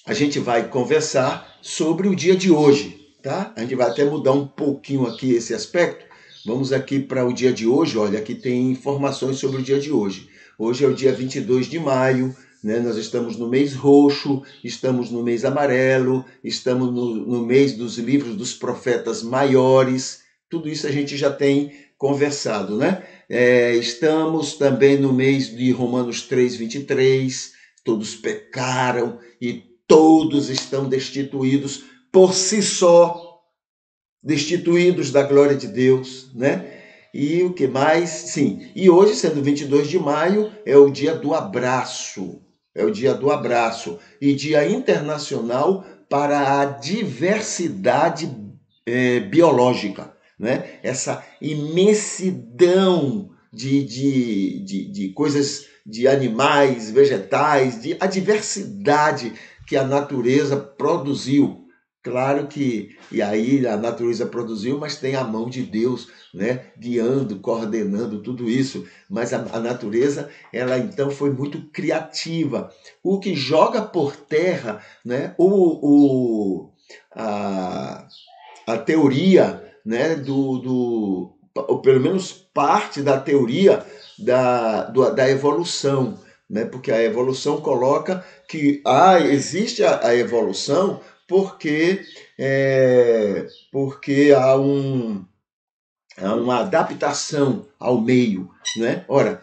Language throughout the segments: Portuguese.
a gente vai conversar sobre o dia de hoje, tá? A gente vai até mudar um pouquinho aqui esse aspecto. Vamos aqui para o dia de hoje. Olha, aqui tem informações sobre o dia de hoje. Hoje é o dia 22 de maio, né? Nós estamos no mês roxo, estamos no mês amarelo, estamos no mês dos livros dos profetas maiores. Tudo isso a gente já tem conversado, né? Estamos também no mês de Romanos 3:23. Todos pecaram e todos estão destituídos por si só, destituídos da glória de Deus, né? E o que mais? Sim, e hoje, sendo 22 de maio, é o dia do abraço. É o dia do abraço e dia internacional para a diversidade biológica, né? Essa imensidão de coisas, de animais, vegetais, a diversidade que a natureza produziu. Claro que, e aí a natureza produziu, mas tem a mão de Deus, né, guiando, coordenando tudo isso. Mas a natureza, ela então foi muito criativa. O que joga por terra, né, a, a teoria, né, ou pelo menos parte da teoria da evolução, né, porque a evolução coloca que existe a evolução porque, porque há uma adaptação ao meio, né? Ora,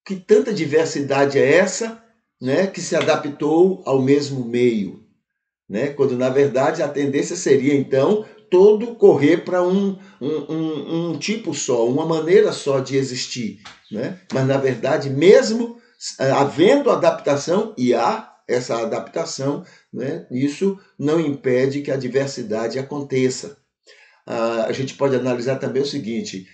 que tanta diversidade é essa, né, que se adaptou ao mesmo meio, né? Quando na verdade a tendência seria então todo correr para um tipo só, uma maneira só de existir, né? Mas na verdade, mesmo havendo adaptação, e há essa adaptação, né? Isso não impede que a diversidade aconteça. A gente pode analisar também o seguinte: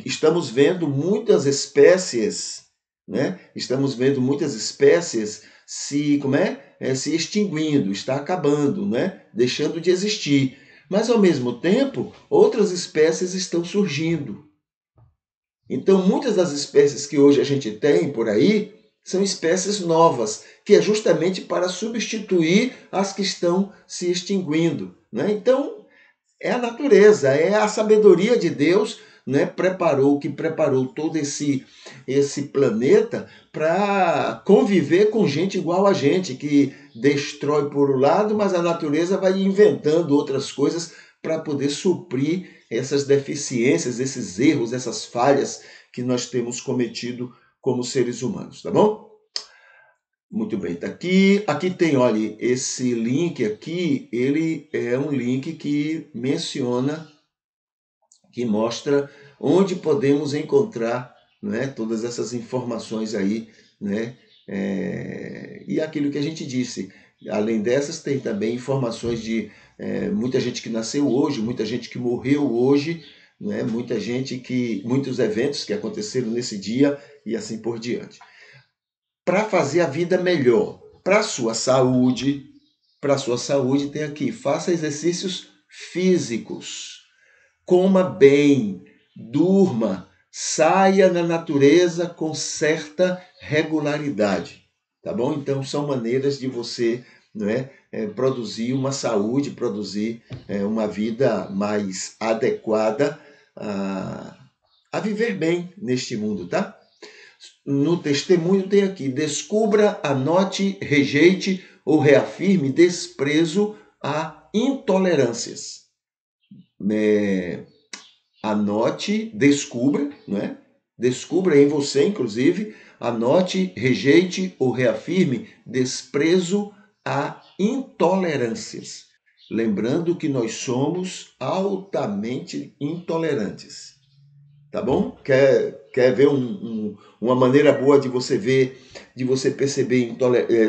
estamos vendo muitas espécies, né? Estamos vendo muitas espécies se extinguindo, está acabando, né? Deixando de existir. Mas ao mesmo tempo, outras espécies estão surgindo. Então, muitas das espécies que hoje a gente tem por aí são espécies novas, que é justamente para substituir as que estão se extinguindo, né? Então, é a natureza, é a sabedoria de Deus, né? Que preparou todo esse planeta para conviver com gente igual a gente, que destrói por um lado, mas a natureza vai inventando outras coisas para poder suprir essas deficiências, esses erros, essas falhas que nós temos cometido como seres humanos, tá bom? Muito bem, tá aqui. Aqui tem, olha, esse link aqui, ele é um link que menciona, que mostra onde podemos encontrar, né, todas essas informações aí, né? E aquilo que a gente disse. Além dessas, tem também informações de muita gente que nasceu hoje, muita gente que morreu hoje, né? Muitos eventos que aconteceram nesse dia e assim por diante. Para fazer a vida melhor, para a sua saúde tem aqui, faça exercícios físicos, coma bem, durma, saia na natureza com certa regularidade, tá bom? Então são maneiras de você, não é, produzir uma saúde, produzir uma vida mais adequada a viver bem neste mundo, tá? No testemunho tem aqui: descubra, anote, rejeite ou reafirme desprezo a intolerâncias. Anote, descubra, né? Descubra em você, inclusive, anote, rejeite ou reafirme desprezo a intolerâncias. Lembrando que nós somos altamente intolerantes. Tá bom? Quer ver uma maneira boa de você ver, de você perceber,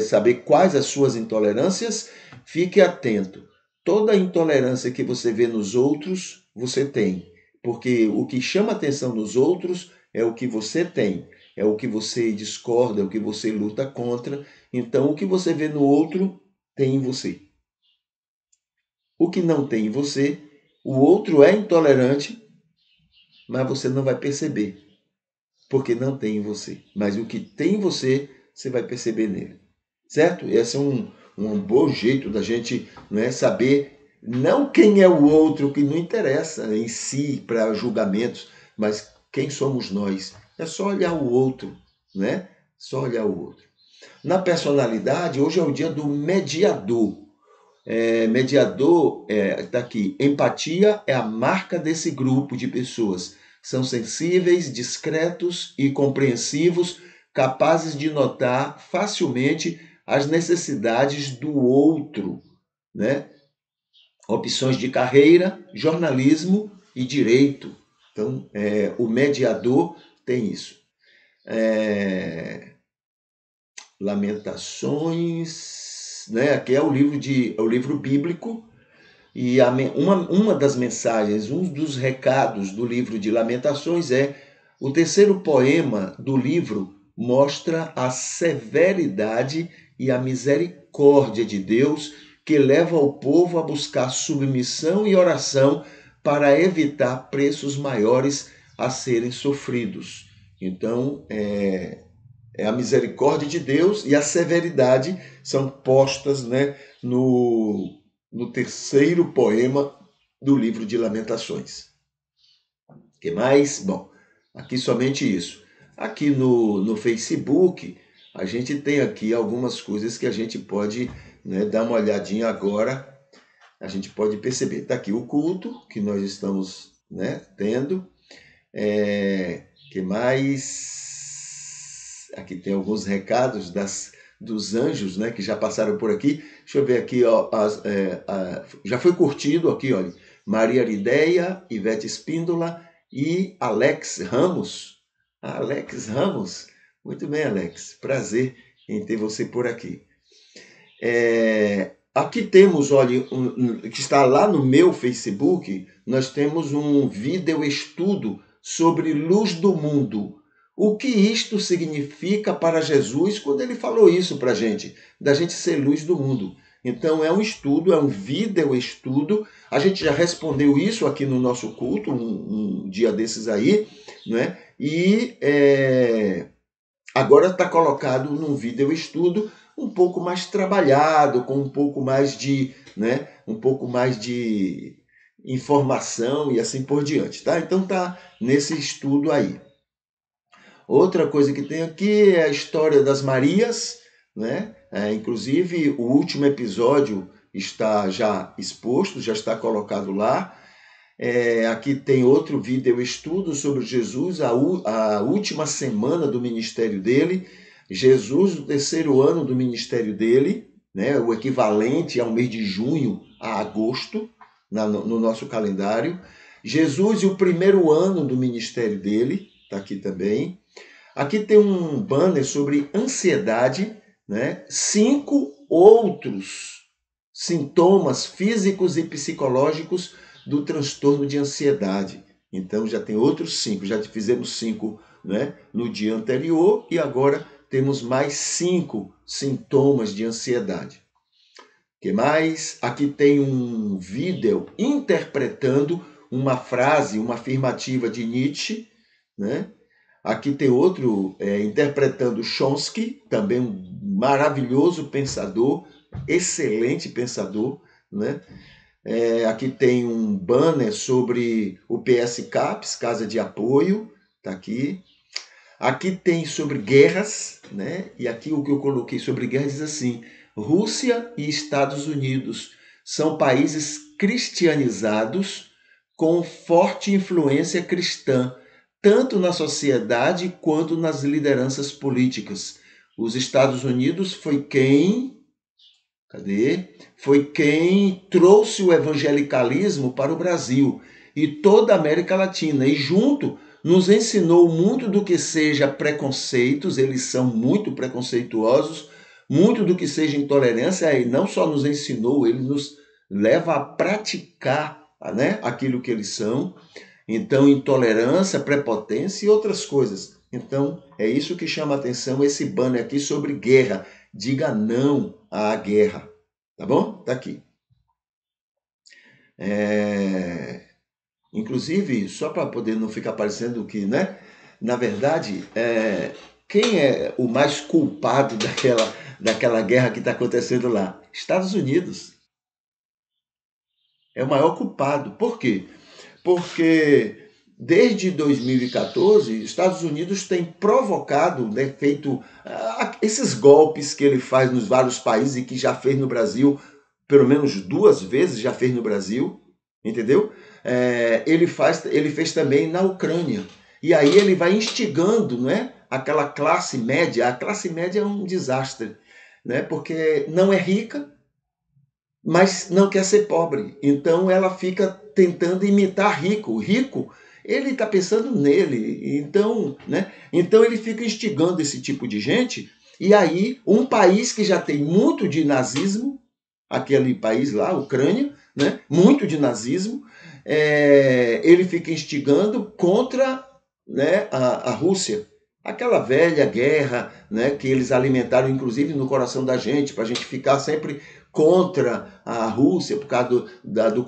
saber quais as suas intolerâncias? Fique atento. Toda intolerância que você vê nos outros, você tem. Porque o que chama atenção nos outros é o que você tem, é o que você discorda, é o que você luta contra. Então, o que você vê no outro, tem em você. O que não tem em você, o outro é intolerante, mas você não vai perceber, porque não tem em você. Mas o que tem em você, você vai perceber nele. Certo? Esse é um bom jeito da gente, né, saber não quem é o outro, que não interessa em si para julgamentos, mas quem somos nós. É só olhar o outro, né? Só olhar o outro. Na personalidade, hoje é o dia do mediador. Mediador, está aqui, empatia é a marca desse grupo de pessoas. São sensíveis, discretos e compreensivos, capazes de notar facilmente as necessidades do outro, né? Opções de carreira, jornalismo e direito. Então, o mediador tem isso. Lamentações, né? Aqui é o livro bíblico, e uma das mensagens, um dos recados do livro de Lamentações o terceiro poema do livro mostra a severidade e a misericórdia de Deus, que leva o povo a buscar submissão e oração para evitar preços maiores a serem sofridos. Então, a misericórdia de Deus e a severidade são postas, né, no terceiro poema do livro de Lamentações. O que mais? Bom, aqui somente isso. Aqui no Facebook, a gente tem aqui algumas coisas que a gente pode, né, dar uma olhadinha agora. A gente pode perceber. Está aqui o culto que nós estamos, né, tendo. Que mais? Aqui tem alguns recados dos anjos, né, que já passaram por aqui. Deixa eu ver aqui, ó, já foi curtido aqui, olha. Maria Arideia, Ivete Espíndola e Alex Ramos. Alex Ramos. Muito bem, Alex. Prazer em ter você por aqui. Aqui temos, olha, que está lá no meu Facebook, nós temos um vídeo estudo sobre luz do mundo. O que isto significa para Jesus quando ele falou isso para a gente, da gente ser luz do mundo. Então é um estudo, é um vídeo estudo. A gente já respondeu isso aqui no nosso culto, um dia desses aí, né? E agora está colocado num vídeo estudo um pouco mais trabalhado, com um pouco mais de, né, informação e assim por diante, tá? Então tá nesse estudo aí. Outra coisa que tem aqui é a história das Marias, né? Inclusive o último episódio está já exposto, já está colocado lá. Aqui tem outro vídeo estudo sobre Jesus, a última semana do ministério dele, Jesus, o terceiro ano do ministério dele, né, o equivalente ao mês de junho a agosto, no nosso calendário. Jesus e o primeiro ano do ministério dele, está aqui também. Aqui tem um banner sobre ansiedade, né, 5 outros sintomas físicos e psicológicos do transtorno de ansiedade. Então já tem outros 5, já fizemos 5, né, no dia anterior e agora temos mais 5 sintomas de ansiedade. O que mais? Aqui tem um vídeo interpretando uma frase, uma afirmativa de Nietzsche, né? Aqui tem outro interpretando Chomsky, também um maravilhoso pensador, excelente pensador, né? Aqui tem um banner sobre o PS CAPES, Casa de Apoio, está aqui. Aqui tem sobre guerras, né? E aqui o que eu coloquei sobre guerras diz assim: Rússia e Estados Unidos são países cristianizados com forte influência cristã, tanto na sociedade quanto nas lideranças políticas. Os Estados Unidos foi quem trouxe o evangelicalismo para o Brasil e toda a América Latina, e junto nos ensinou muito do que seja preconceitos, eles são muito preconceituosos, muito do que seja intolerância, e não só nos ensinou, ele nos leva a praticar, né, aquilo que eles são. Então, intolerância, prepotência e outras coisas. Então, é isso que chama a atenção, esse banner aqui sobre guerra. Diga não à guerra. Tá bom? Tá aqui. Inclusive, só para poder não ficar parecendo que, né? Na verdade, quem é o mais culpado daquela guerra que está acontecendo lá? Estados Unidos é o maior culpado. Por quê? Porque desde 2014, Estados Unidos tem provocado, né, feito esses golpes que ele faz nos vários países e que já fez no Brasil, pelo menos 2 vezes já fez no Brasil, entendeu? Ele fez também na Ucrânia. E aí ele vai instigando, né, aquela classe média. A classe média é um desastre, né, porque não é rica, mas não quer ser pobre. Então ela fica tentando imitar rico. O rico, ele está pensando nele. Então, né? Então ele fica instigando esse tipo de gente. E aí, um país que já tem muito de nazismo, aquele país lá, Ucrânia, né? Muito de nazismo, ele fica instigando contra, né, a Rússia. Aquela velha guerra, né, que eles alimentaram, inclusive, no coração da gente, para a gente ficar sempre contra a Rússia, por causa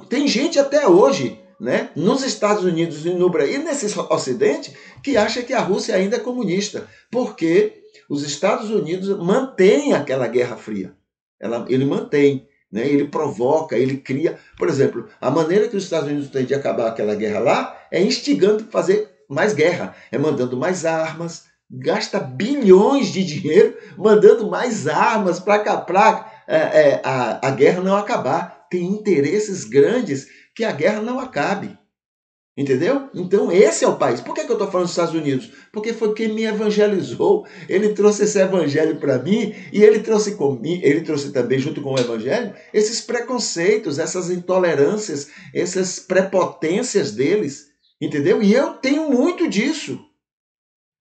Tem gente até hoje, né, nos Estados Unidos e no Brasil, e nesse Ocidente, que acha que a Rússia ainda é comunista, porque os Estados Unidos mantêm aquela Guerra Fria. Ele mantém, né, ele provoca, ele cria. Por exemplo, a maneira que os Estados Unidos têm de acabar aquela guerra lá é instigando a fazer mais guerra, é mandando mais armas, gasta bilhões de dinheiro mandando mais armas para a guerra não acabar. Tem interesses grandes que a guerra não acabe. Entendeu? Então esse é o país. Por que eu estou falando dos Estados Unidos? Porque foi quem me evangelizou. Ele trouxe esse evangelho para mim e ele trouxe também, junto com o evangelho, esses preconceitos, essas intolerâncias, essas prepotências deles. Entendeu? E eu tenho muito disso.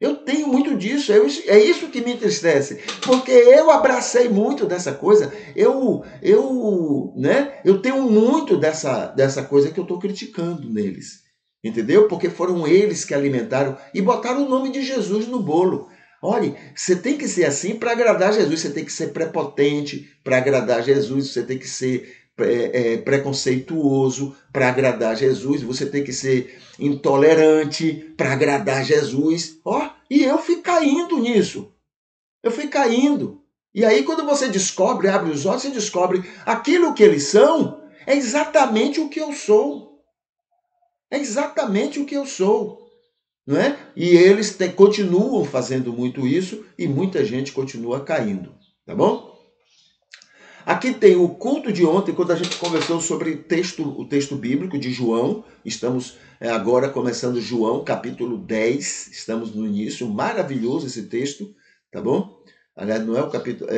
Eu tenho muito disso, é isso que me entristece, porque eu abracei muito dessa coisa, eu tenho muito dessa coisa que eu estou criticando neles, entendeu? Porque foram eles que alimentaram e botaram o nome de Jesus no bolo. Olha, você tem que ser assim para agradar Jesus, você tem que ser prepotente para agradar Jesus, você tem que ser preconceituoso para agradar Jesus, você tem que ser intolerante para agradar Jesus. E eu fui caindo nisso. Eu fui caindo. E aí, quando você descobre, abre os olhos, você descobre aquilo que eles são é exatamente o que eu sou. É exatamente o que eu sou. Não é? E eles continuam fazendo muito isso e muita gente continua caindo. Tá bom? Aqui tem o culto de ontem, quando a gente conversou sobre o texto bíblico de João. Estamos agora começando João, capítulo 10. Estamos no início. Maravilhoso esse texto, tá bom? Aliás, não é o capítulo...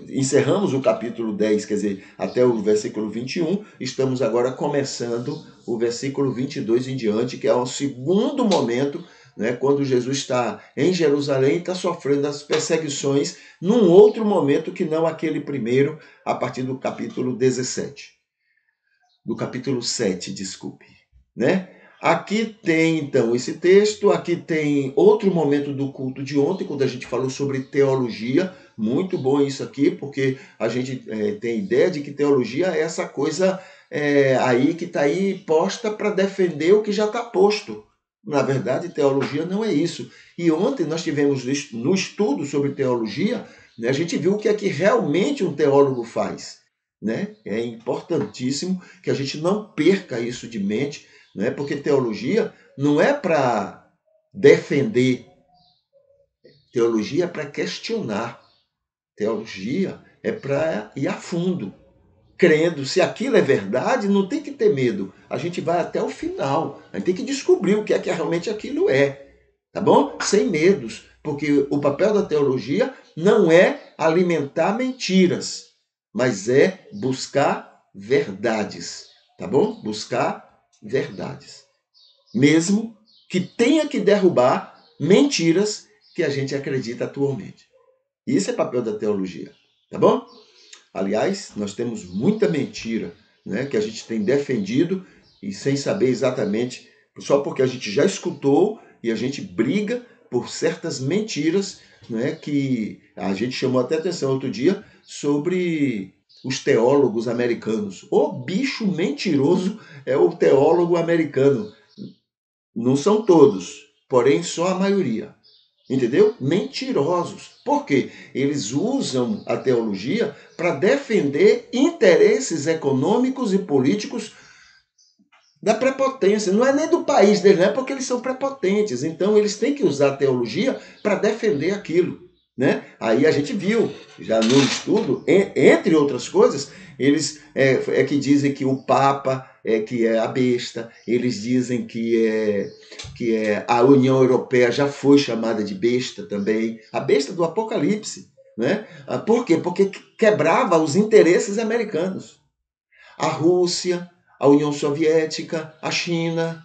encerramos o capítulo 10, quer dizer, até o versículo 21. Estamos agora começando o versículo 22 em diante, que é o segundo momento, né, quando Jesus está em Jerusalém e está sofrendo as perseguições num outro momento que não aquele primeiro, a partir do capítulo 17. Do capítulo 7, desculpe. Né? Aqui tem, então, esse texto, aqui tem outro momento do culto de ontem, quando a gente falou sobre teologia. Muito bom isso aqui, porque a gente tem ideia de que teologia é essa coisa aí que está aí posta para defender o que já está posto. Na verdade, teologia não é isso. E ontem nós tivemos no estudo sobre teologia, né, a gente viu o que é que realmente um teólogo faz. Né? É importantíssimo que a gente não perca isso de mente, né? Porque teologia não é para defender, teologia é para questionar, teologia é para ir a fundo. Crendo, se aquilo é verdade, não tem que ter medo. A gente vai até o final. A gente tem que descobrir o que é que realmente aquilo é. Tá bom? Sem medos. Porque o papel da teologia não é alimentar mentiras, mas é buscar verdades. Tá bom? Buscar verdades. Mesmo que tenha que derrubar mentiras que a gente acredita atualmente. Isso é papel da teologia. Tá bom? Aliás, nós temos muita mentira, né, que a gente tem defendido e sem saber exatamente, só porque a gente já escutou e a gente briga por certas mentiras, né, que a gente chamou até atenção outro dia sobre os teólogos americanos. O bicho mentiroso é o teólogo americano. Não são todos, porém só a maioria. Entendeu? Mentirosos. Por quê? Eles usam a teologia para defender interesses econômicos e políticos da prepotência. Não é nem do país deles, não é porque eles são prepotentes. Então, eles têm que usar a teologia para defender aquilo. Né? Aí a gente viu, já no estudo, entre outras coisas, eles que dizem que o Papa que é a besta, eles dizem que a União Europeia já foi chamada de besta também, a besta do Apocalipse. Né? Por quê? Porque quebrava os interesses americanos. A Rússia, a União Soviética, a China.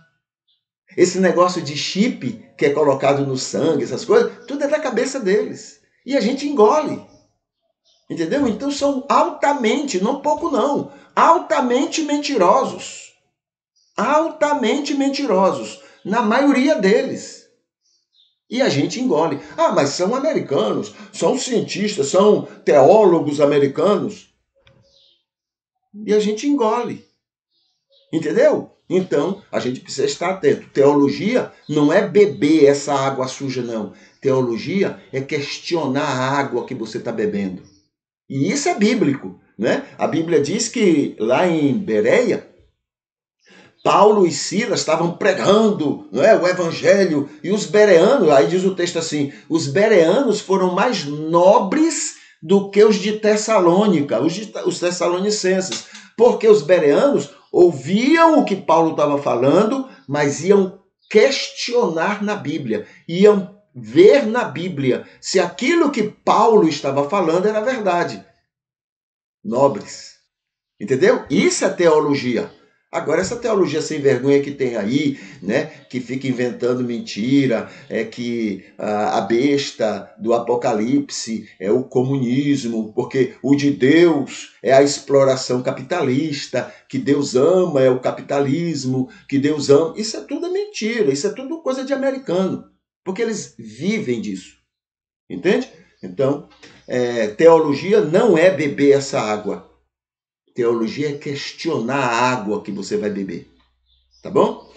Esse negócio de chip que é colocado no sangue, essas coisas, tudo é da cabeça deles. E a gente engole. Entendeu? Então são altamente, não pouco não, altamente mentirosos. Altamente mentirosos. Na maioria deles. E a gente engole. Ah, mas são americanos, são cientistas, são teólogos americanos. E a gente engole. Entendeu? Então, a gente precisa estar atento. Teologia não é beber essa água suja, não. Teologia é questionar a água que você está bebendo. E isso é bíblico. Né? A Bíblia diz que lá em Bereia, Paulo e Silas estavam pregando, não é, o evangelho, e os bereanos, aí diz o texto assim, os bereanos foram mais nobres do que os de Tessalônica, os tessalonicenses, porque os bereanos ouviam o que Paulo estava falando, mas iam questionar na Bíblia, iam ver na Bíblia se aquilo que Paulo estava falando era verdade. Nobres. Entendeu? Isso é teologia. Agora, essa teologia sem vergonha que tem aí, né, que fica inventando mentira, que a besta do Apocalipse é o comunismo, porque o de Deus é a exploração capitalista, que Deus ama é o capitalismo, que Deus ama. Isso é tudo mentira, isso é tudo coisa de americano, porque eles vivem disso. Entende? Então, teologia não é beber essa água. Teologia é questionar a água que você vai beber. Tá bom?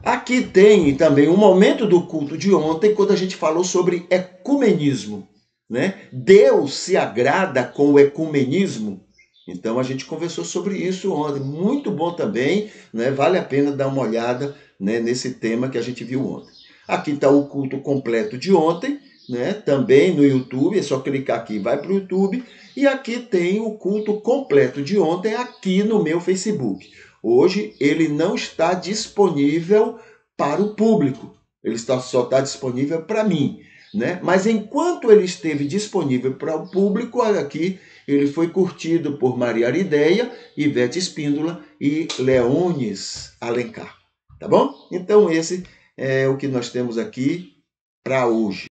Aqui tem também um momento do culto de ontem, quando a gente falou sobre ecumenismo. Né? Deus se agrada com o ecumenismo. Então a gente conversou sobre isso ontem. Muito bom também. Né? Vale a pena dar uma olhada, né, nesse tema que a gente viu ontem. Aqui está o culto completo de ontem. Né? Também no YouTube, é só clicar aqui, vai para o YouTube. E aqui tem o culto completo de ontem aqui no meu Facebook. Hoje ele não está disponível para o público, ele só está disponível para mim. Né? Mas enquanto ele esteve disponível para o público, aqui ele foi curtido por Maria Arideia, Ivete Espíndola e Leones Alencar. Tá bom? Então esse é o que nós temos aqui para hoje.